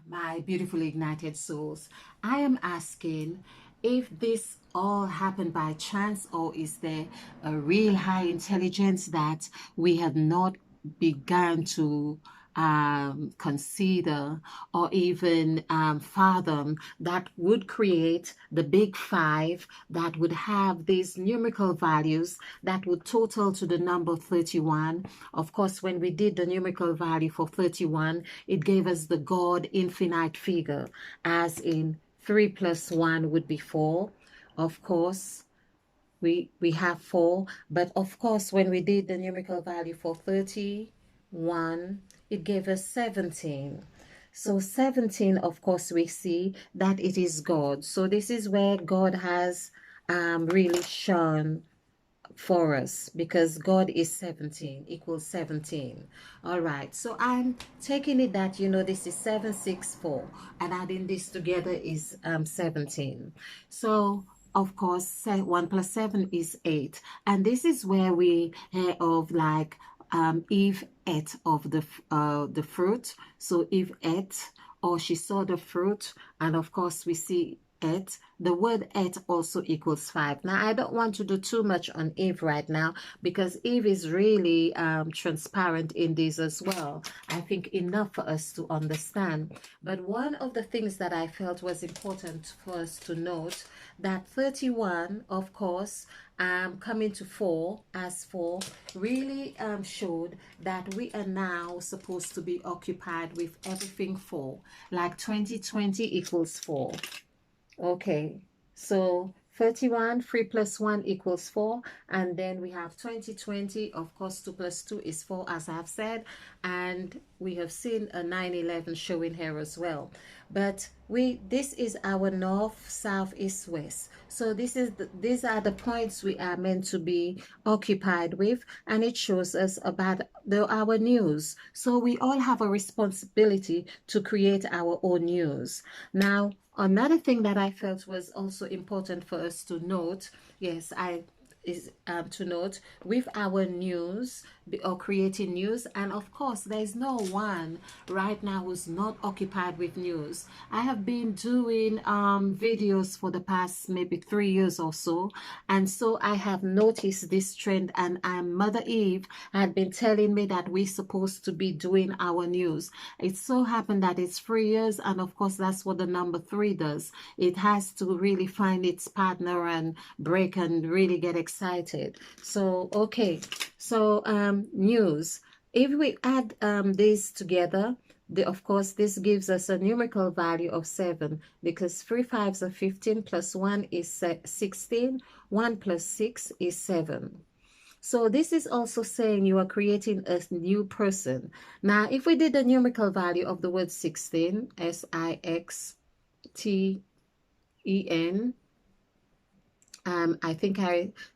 My beautifully ignited souls, I am asking if this all happened by chance, or is there a real high intelligence that we have not begun to consider or even fathom, that would create the big five, that would have these numerical values that would total to the number 31. Of course, when we did the numerical value for 31, it gave us the God infinite figure, as in 3 plus 1 would be 4. Of course, we have 4, but of course when we did the numerical value for 31, it gave us 17. So 17, of course, we see that it is God. So this is where God has really shone for us, because God is 17 equals 17. All right, so I'm taking it that this is 764, and adding this together is 17. So of course 1 plus 7 is 8, and this is where we hear of like Eve ate of the fruit. So Eve ate, or she saw the fruit, and of course we see it. The word it also equals 5. Now, I don't want to do too much on Eve right now, because Eve is really transparent in this as well. I think enough for us to understand. But one of the things that I felt was important for us to note, that 31, of course, coming to 4 as 4, really showed that we are now supposed to be occupied with everything 4. Like 2020 equals 4. Okay, so 31, 3 plus 1 equals 4. And then we have 2020, of course, 2 plus 2 is 4, as I've said. And we have seen a 911 showing here as well. But this is our north, south, east, west. So these are the points we are meant to be occupied with, and it shows us about our news. So we all have a responsibility to create our own news. Now, another thing that I felt was also important for us to note, yes, to note with our news or creating news. And of course, there's no one right now who's not occupied with news. I have been doing videos for the past maybe 3 years or so, and so I have noticed this trend. And Mother Eve had been telling me that we're supposed to be doing our news. It so happened that it's 3 years, and of course that's what the number 3 does. It has to really find its partner and break and really get excited. So okay, so news, if we add these together, of course this gives us a numerical value of 7, because 3 fives are 15, plus 1 is 16, 1 plus 6 is 7. So this is also saying you are creating a new person. Now, if we did the numerical value of the word 16, SIXTEN,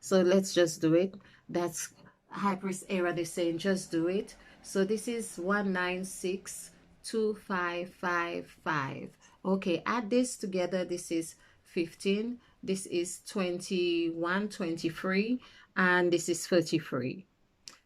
so let's just do it. That's high priest error, they're saying just do it. So this is 1962555. Okay, add this together. This is 15, this is 21, 23, and this is 33.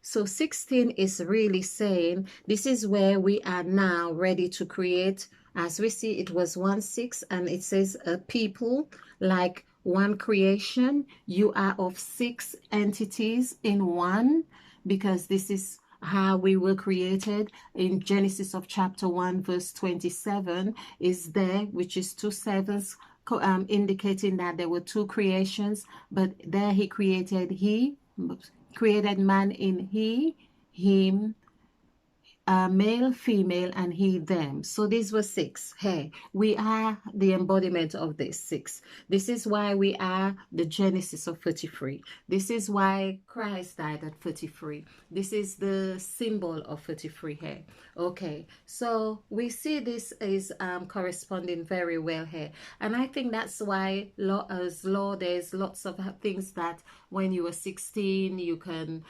So 16 is really saying this is where we are now ready to create. As we see, it was 1 6, and it says a people, like one creation. You are of 6 entities in one, because this is how we were created. In Genesis of chapter 1 verse 27 is there, which is 2 sevens, indicating that there were 2 creations. But there he created man in him, male, female, and he, them. So these were 6. Hey, we are the embodiment of this 6. This is why we are the genesis of 33. This is why Christ died at 33. This is the symbol of 33 here. Okay, so we see this is corresponding very well here. And I think that's why as law, there's lots of things that when you were 16, you can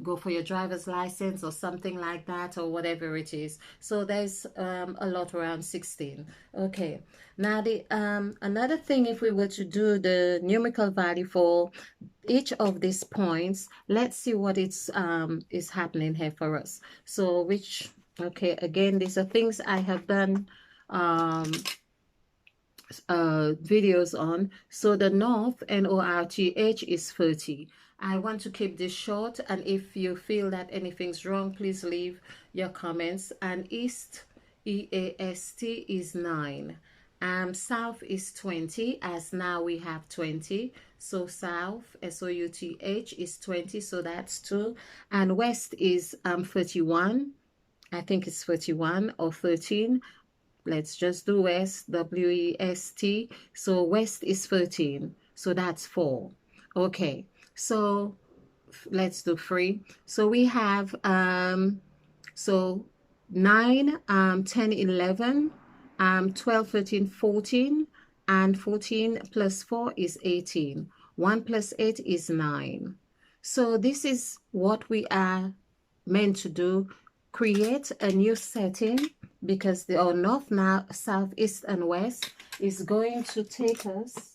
go for your driver's license or something like that, or whatever it is. So there's a lot around 16. Okay, now the another thing, if we were to do the numerical value for each of these points, let's see what is happening here for us. So okay, again, these are things I have done videos on. So the north, north, is 30. I want to keep this short, and if you feel that anything's wrong, please leave your comments. And east, east, is 9. South is 20, as now we have 20. So south, south, is 20, so that's 2. And west is 31. I think it's 31 or 13. Let's just do west, W-E-S-T. So west is 13. So that's 4. Okay. So let's do 3. So we have so 9, 10, 11, 12, 13, 14, and 14 plus 4 is 18. 1 plus 8 is 9. So this is what we are meant to do. Create a new setting, because the north, now south, east, and west is going to take us.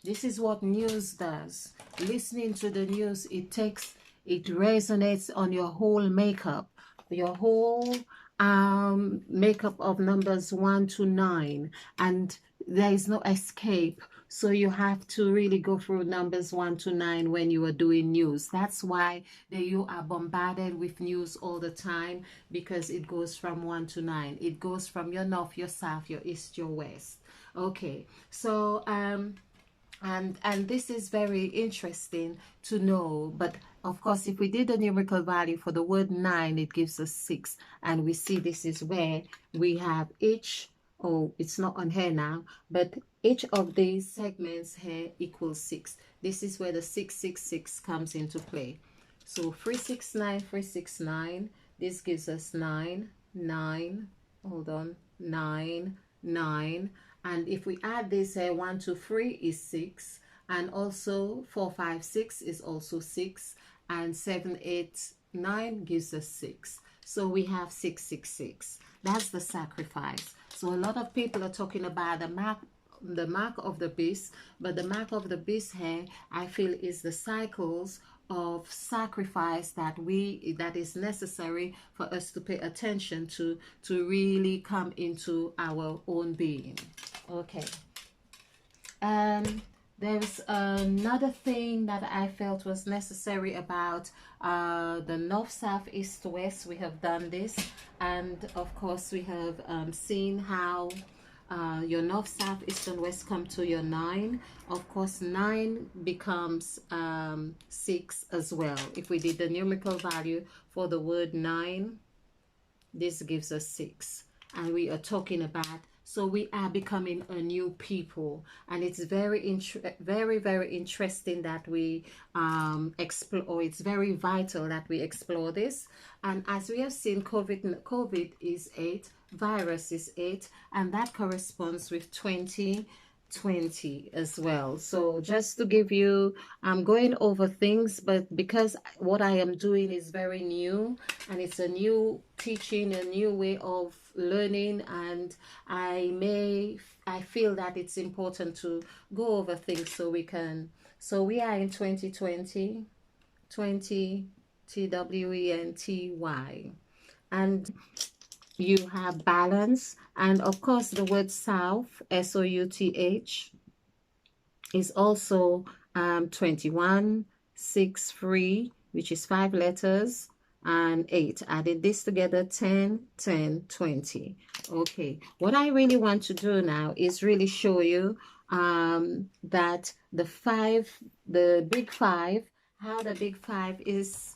This is what news does. Listening to the news, it resonates on your whole makeup, your whole makeup of numbers 1 to 9, and there is no escape. So you have to really go through numbers 1 to 9 when you are doing news. That's why you are bombarded with news all the time, because it goes from 1 to 9. It goes from your north, your south, your east, your west. Okay, so and this is very interesting to know. But of course, if we did a numerical value for the word 9, it gives us 6, and we see this is where we have each, oh, it's not on here now, but each of these segments here equals 6. This is where the 666 comes into play. So 369, 369, this gives us 9, 9, hold on, 9, 9. And if we add this here, 1, 2, 3 is 6, and also 4, 5, 6 is also 6, and 7, 8, 9 gives us 6. So we have 666. That's the sacrifice. So a lot of people are talking about the mark of the beast, but the mark of the beast here, I feel, is the cycles of sacrifice that is necessary for us to pay attention to really come into our own being. Okay. There's another thing that I felt was necessary about the north, south, east, west. We have done this, and of course we have seen how your north, south, east, and west come to your 9. Of course, 9 becomes 6 as well. If we did the numerical value for the word 9, this gives us 6. And we are talking about, so we are becoming a new people, and it's very interesting that we explore. It's very vital that we explore this. And as we have seen, COVID is 8, virus is 8, and that corresponds with 2020 as well. So just to give you, I'm going over things, but because what I am doing is very new, and it's a new teaching, a new way of learning, and I feel that it's important to go over things so we can. So we are in 2020, 20 TWENTY, and you have balance, and of course the word south, SOUTH, is also 21, 6, 3, which is 5 letters, and 8. Added this together, 10, 10, 20. Okay, what I really want to do now is really show you that the big 5, how the big 5 is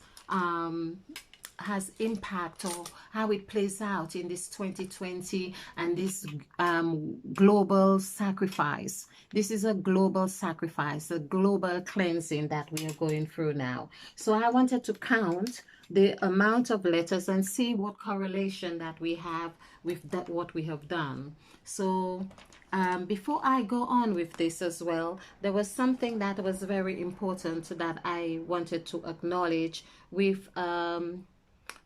has impact, or how it plays out in this 2020 and this global sacrifice. This is a global sacrifice, a global cleansing that we are going through now. So I wanted to count the amount of letters and see what correlation that we have with that, what we have done. So before I go on with this as well, there was something that was very important that I wanted to acknowledge with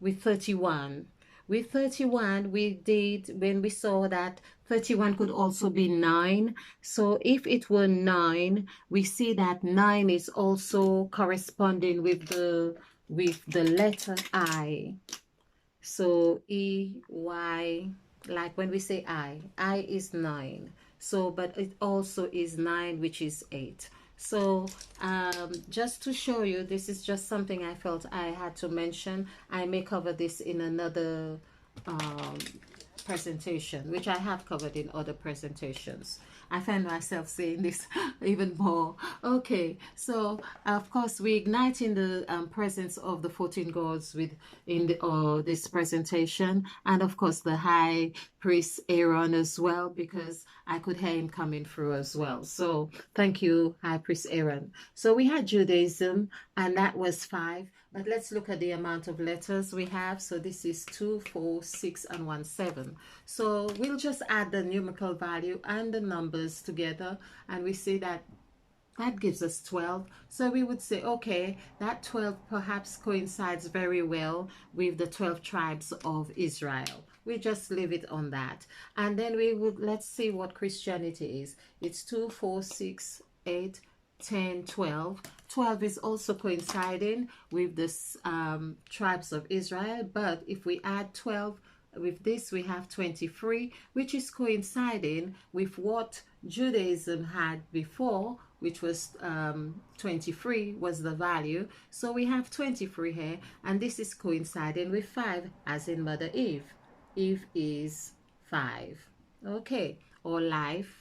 31. With 31, we did, when we saw that 31 could also be 9. So if it were 9, we see that 9 is also corresponding with the letter I. So EY, like when we say I is 9. So, but it also is 9, which is 8. So, just to show you, this is just something I felt I had to mention. I may cover this in another um, presentation, which I have covered in other presentations. I find myself saying this even more. Okay, so of course we ignite in the presence of the 14 gods with in the this presentation, and of course the high priest Aaron as well, because I could hear him coming through as well. So thank you, High Priest Aaron. So we had Judaism, and that was 5. But let's look at the amount of letters we have. So this is 2, 4, 6, and 1, 7. So we'll just add the numerical value and the numbers together, and we see that that gives us 12. So we would say, okay, that 12 perhaps coincides very well with the 12 tribes of Israel. We just leave it on that. And then we would, let's see what Christianity is. It's 2, 4, 6, 8, 10, 12. 12 is also coinciding with the tribes of Israel. But if we add 12 with this, we have 23, which is coinciding with what Judaism had before, which was 23 was the value. So we have 23 here, and this is coinciding with 5, as in Mother Eve. Eve is 5. Okay, or life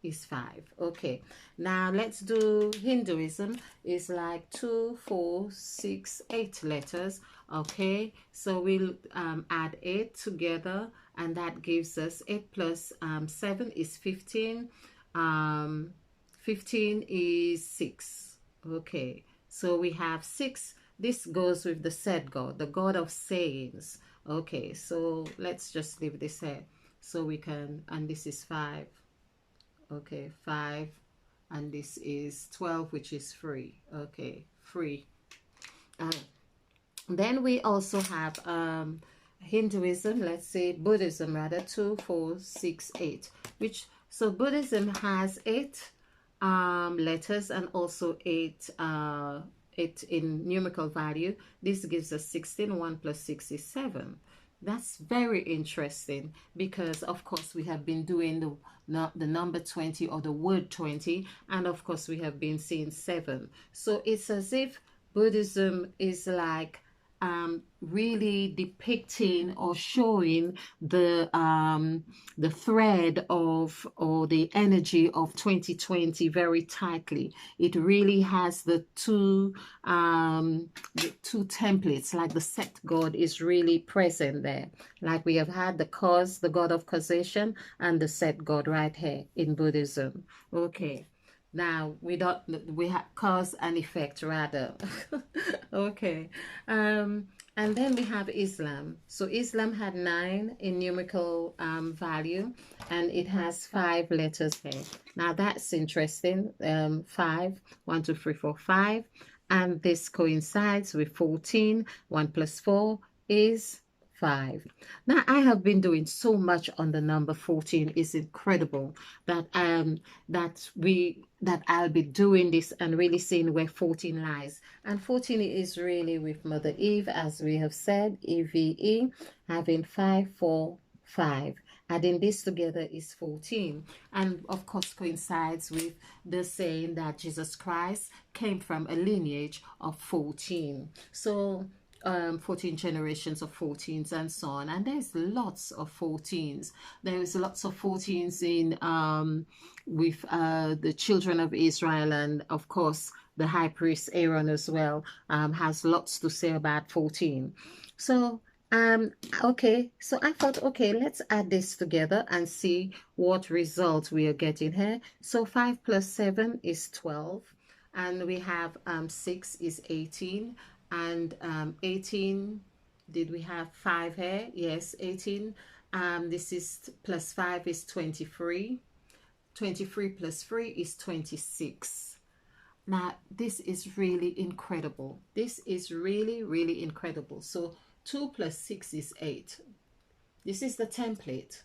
is 5. Okay, now let's do Hinduism. It's like 2, 4, 6, 8 letters. Okay, so we'll add 8 together, and that gives us 8 plus 7 is 15. 15 is 6. Okay, so we have 6. This goes with the said God, the God of sayings. Okay, so let's just leave this here. So we can, and this is 5. Okay, 5. And this is 12, which is 3. Okay, 3. Then we also have Hinduism, let's say Buddhism rather, 2, 4, 6, 8. Which, so Buddhism has 8 letters and also 8 in numerical value. This gives us 16. 1 plus 6 is 7. That's very interesting, because of course we have been doing the number 20 or the word 20, and of course we have been seeing 7. So it's as if Buddhism is like really depicting or showing the thread of, or the energy of 2020 very tightly. It really has the two templates, like the set God is really present there. Like we have had the cause, the God of causation, and the set God right here in Buddhism. Okay. Now we have cause and effect rather. Okay. And then we have Islam. So Islam had 9 in numerical value, and it has 5 letters here. Now that's interesting. 5, 1, 2, 3, 4, 5. And this coincides with 14. 1 plus 4 is 5. Now I have been doing so much on the number 14. It's incredible that that I'll be doing this and really seeing where 14 lies. And 14 is really with Mother Eve, as we have said, EVE, having 5, 4, 5. Adding this together is 14, and of course coincides with the saying that Jesus Christ came from a lineage of 14. So 14 generations of 14s and so on, and there's lots of 14s. There's lots of 14s in with the children of Israel, and of course the high priest Aaron as well has lots to say about 14. So okay, so I thought, okay, let's add this together and see what result we are getting here. So 5 plus 7 is 12, and we have 6 is 18, and 18, did we have 5 here? Yes, 18. This is plus 5 is 23. 23 plus 3 is 26. Now this is really incredible. This is really, really incredible. So 2 plus 6 is 8. This is the template.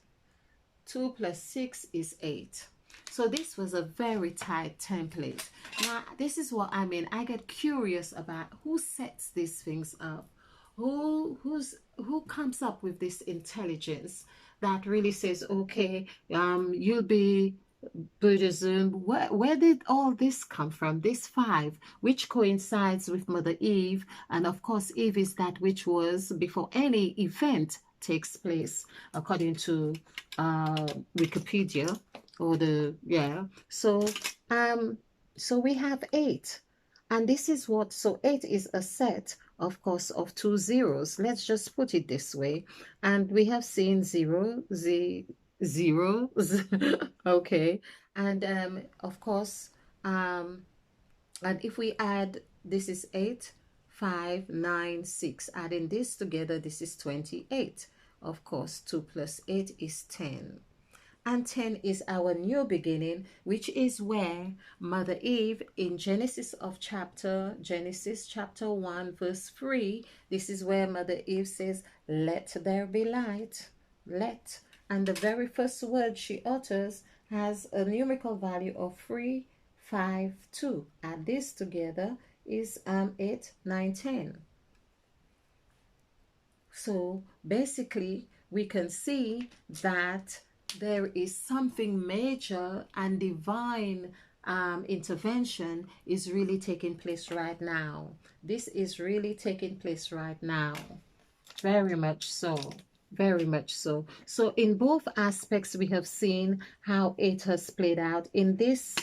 2 plus 6 is 8. So this was a very tight template. Now, this is what I mean. I get curious about who sets these things up. Who comes up with this intelligence that really says, okay, you'll be Buddhism. Where did all this come from? This five, which coincides with Mother Eve, and of course, Eve is that which was before any event takes place, according to Wikipedia, or the yeah. Um, so we have eight, and this is what. So eight is a set, of course, of two zeros. Let's just put it this way, and we have seen zero, okay, and of course, um, and if we add, this is 8, 5, 9, 6. Adding this together, this is 28. Of course, 2 plus 8 is 10. And 10 is our new beginning, which is where Mother Eve in Genesis chapter 1 verse 3, this is where Mother Eve says, let there be light. Let. And the very first word she utters has a numerical value of 3, 5, 2. Add this together is 8, 9, 10. So basically, we can see that there is something major and divine intervention is really taking place right now. This is really taking place right now. Very much so. Very much so. So in both aspects, we have seen how it has played out in this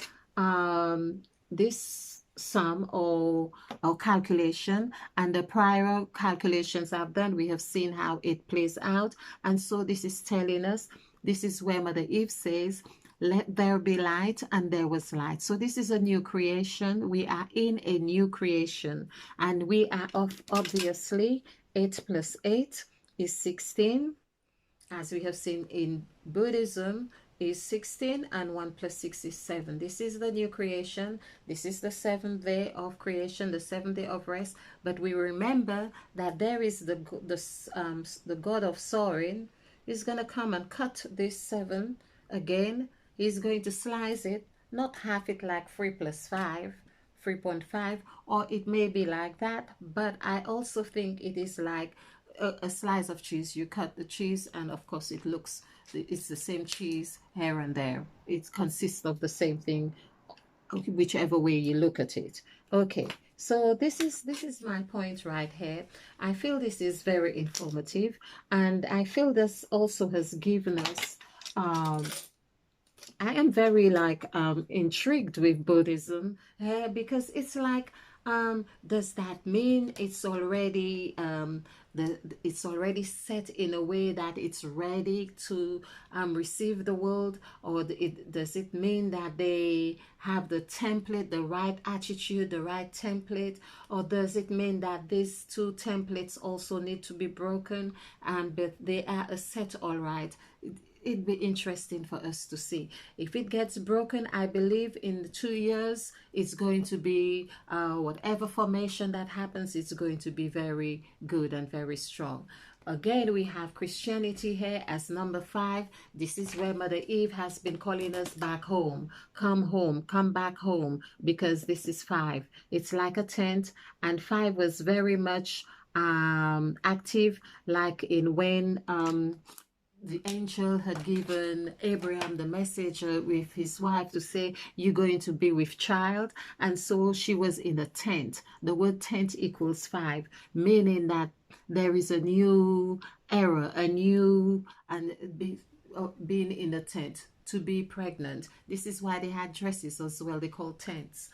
sum or calculation, and the prior calculations I've done, we have seen how it plays out. And so this is telling us, this is where Mother Eve says, let there be light, and there was light. So this is a new creation. We are in a new creation, and we are obviously 8 plus 8 is 16, as we have seen in Buddhism, is 16, and 1 plus 6 is 7. This is the new creation. This is the seventh day of creation, the seventh day of rest. But we remember that there is the god of soaring is going to come and cut this 7 again. He's going to slice it, not half it like 3 plus 5, 3.5, or it may be like that, but I also think it is like a slice of cheese. You cut the cheese, and of course it's the same cheese here and there. It consists of the same thing, whichever way you look at it. Okay, so this is my point right here. I feel this is very informative, and I feel this also has given us I am very intrigued with Buddhism, because it's like, does that mean it's already it's already set in a way that it's ready to receive the world, or does it mean that they have the template, the right attitude, the right template, or does it mean that these two templates also need to be broken, but they are a set all right? It'd be interesting for us to see. If it gets broken, I believe in the 2 years, it's going to be whatever formation that happens, it's going to be very good and very strong. Again, we have Christianity here as number 5. This is where Mother Eve has been calling us back home. Come back home, because this is 5. It's like a tent, and 5 was very much active, like in when the angel had given Abraham the message with his wife to say, you're going to be with child. And so she was in a tent. The word tent equals 5, meaning that there is a new era, a new, and being in a tent, to be pregnant. This is why they had dresses as well. They call tents.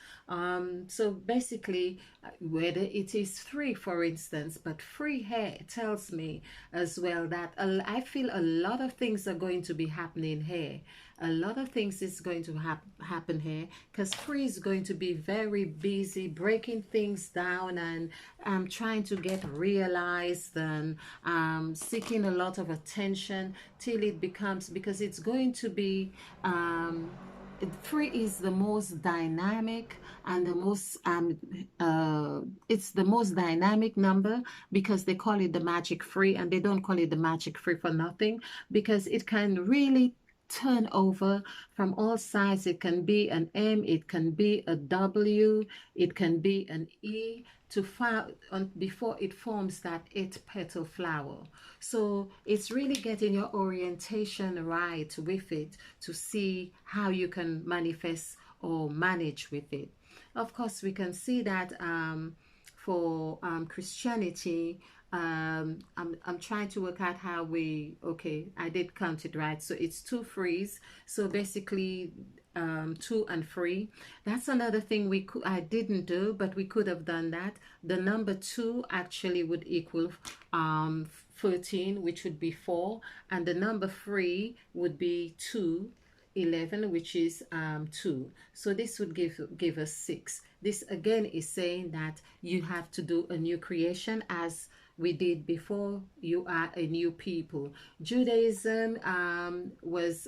So basically, whether it is 3, for instance, but 3 here tells me as well that I feel a lot of things are going to be happening here. A lot of things is going to happen here, because 3 is going to be very busy breaking things down and trying to get realized, and seeking a lot of attention till it becomes, because it's going to be 3 is the most dynamic and the most it's the most dynamic number, because they call it the magic 3, and they don't call it the magic 3 for nothing, because it can really turn over from all sides. It can be an M, it can be a W, it can be an E before it forms that 8-petal flower. So it's really getting your orientation right with it to see how you can manifest or manage with it. Of course, we can see that for Christianity, I'm trying to work out how okay, I did count it right. So it's 2 threes. So basically 2 and 3. That's another thing I didn't do, but we could have done that. The number 2 actually would equal 13, which would be 4. And the number 3 would be 2. 11, which is 2. So this would give us 6. This again is saying that you have to do a new creation as we did before. You are a new people. Judaism was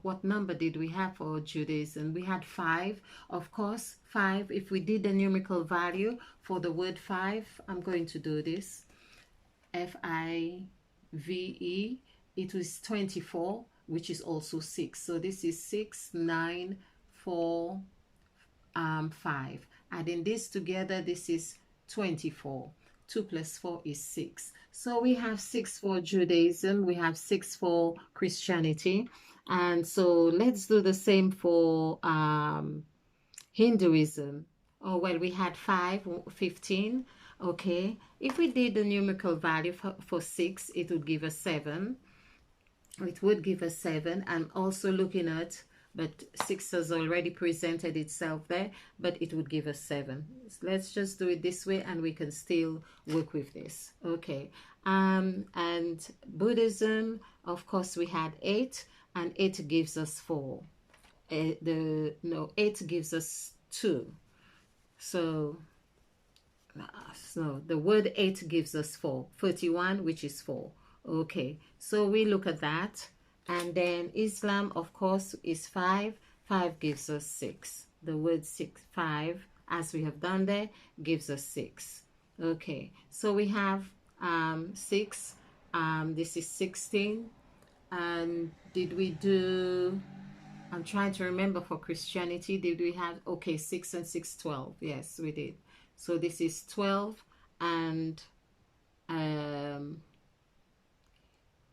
what number did we have for Judaism? We had 5, of course. 5. If we did the numerical value for the word 5, I'm going to do this. FIVE, it was 24, which is also 6. So this is 6, 9, 4, 5. Adding this together, this is 24. 2 plus 4 is 6. So we have 6 for Judaism, we have 6 for Christianity. And so let's do the same for Hinduism. Oh, well, we had 5, 15. Okay, if we did the numerical value for 6, it would give us 7. It would give us 7. I'm also looking at, but 6 has already presented itself there, but it would give us 7. So let's just do it this way and we can still work with this. Okay, and Buddhism, of course, we had 8, and 8 gives us 4. 8 gives us 2. So the word 8 gives us 4. 31, which is 4. Okay, so we look at that. And then Islam, of course, is 5. 5 gives us 6. The word 5, as we have done there, gives us 6. Okay, so we have 6. This is 16. And did we do... I'm trying to remember for Christianity, did we have... Okay, 6 and 6, 12. Yes, we did. So this is 12, and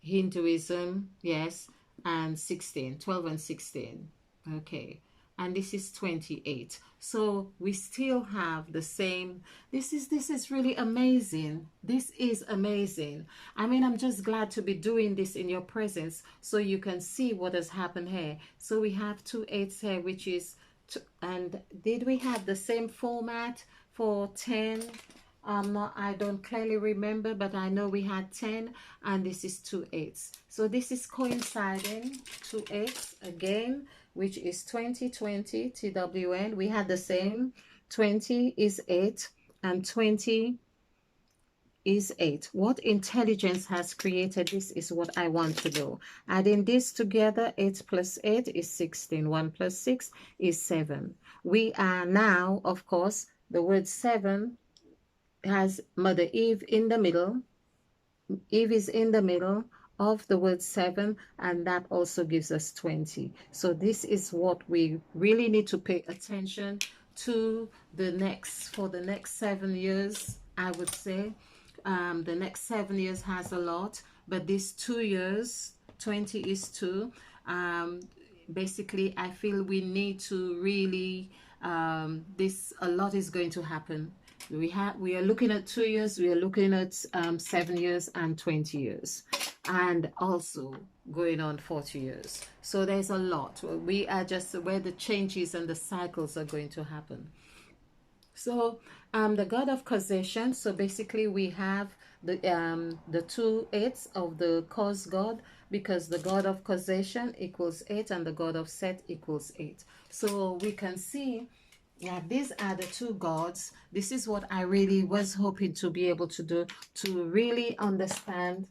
Hinduism, yes, and 16, 12 and 16. Okay, and this is 28. So we still have the same. This is really amazing. This is amazing. I mean, I'm just glad to be doing this in your presence so you can see what has happened here. So we have 2 8s here, which is and did we have the same format for 10? I don't clearly remember, but I know we had 10, and this is 2 8s. So this is coinciding, 2 8s again, which is 20, 20, TWN. We had the same. 20 is 8, and 20 is 8. What intelligence has created this is what I want to know. Adding this together, 8 plus 8 is 16. 1 plus 6 is 7. We are now, of course, the word 7 has Mother Eve in the middle. Eve is in the middle of the word 7, and that also gives us 20. So this is what we really need to pay attention to for the next 7 years, I would say. The next 7 years has a lot, but these 2 years, 20 is 2. Basically, I feel we need to really, a lot is going to happen. We are looking at 2 years, we are looking at 7 years and 20 years, and also going on 40 years. So there's a lot. We are just where the changes and the cycles are going to happen. So the god of causation, so basically we have the 2 8s of the cause god, because the god of causation equals 8 and the god of set equals 8. So we can see, yeah, these are the 2 gods. This is what I really was hoping to be able to do, to really understand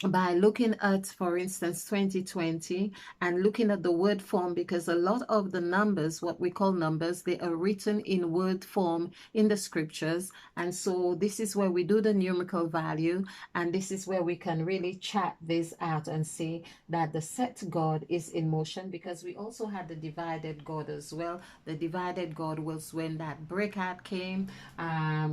by looking at, for instance, 2020, and looking at the word form, because a lot of the numbers, what we call numbers, they are written in word form in the scriptures. And so this is where we do the numerical value, and this is where we can really chat this out and see that the set God is in motion, because we also had the divided God as well. The divided God was when that breakout came,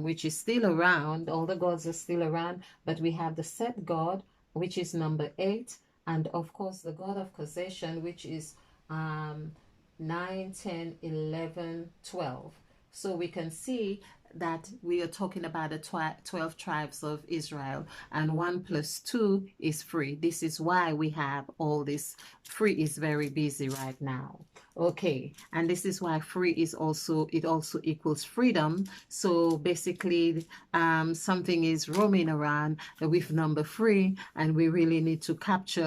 which is still around. All the gods are still around, but we have the set God, which is number 8, and of course the God of causation, which is 9, 10, 11, 12. So we can see that we are talking about the 12 tribes of Israel, and 1 plus 2 is 3. This is why we have all this. 3 is very busy right now. Okay, and this is why 3 is also, it also equals freedom. So basically, something is roaming around with number 3, and we really need to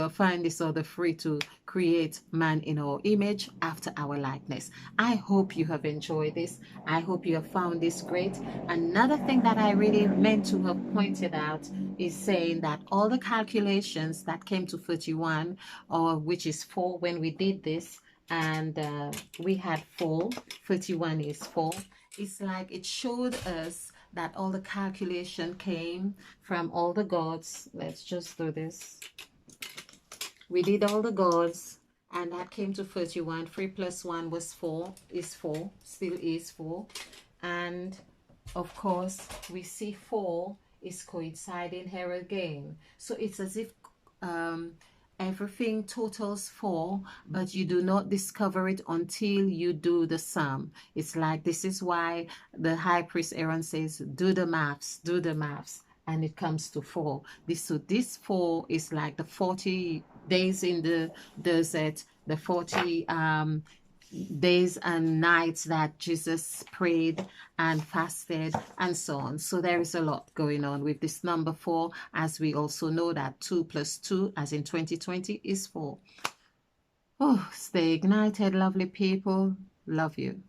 find this other 3 to create man in our image after our likeness. I hope you have enjoyed this. I hope you have found this great. Another thing that I really meant to have pointed out is saying that all the calculations that came to 31, or which is 4 when we did this, and we had 4, 31 is 4. It's like it showed us that all the calculation came from all the gods. Let's just do this. We did all the gods, and that came to 31. 3 plus 1 was 4, is 4, still is 4. And of course, we see 4 is coinciding here again. So it's as if everything totals 4, but you do not discover it until you do the sum. It's like, this is why the high priest Aaron says, do the maths, and it comes to 4. This 4 is like the 40 days in the desert, the 40 days and nights that Jesus prayed and fasted, and so on. So there is a lot going on with this number 4, as we also know that 2 plus 2, as in 2020, is 4. Oh, stay ignited, lovely people. Love you.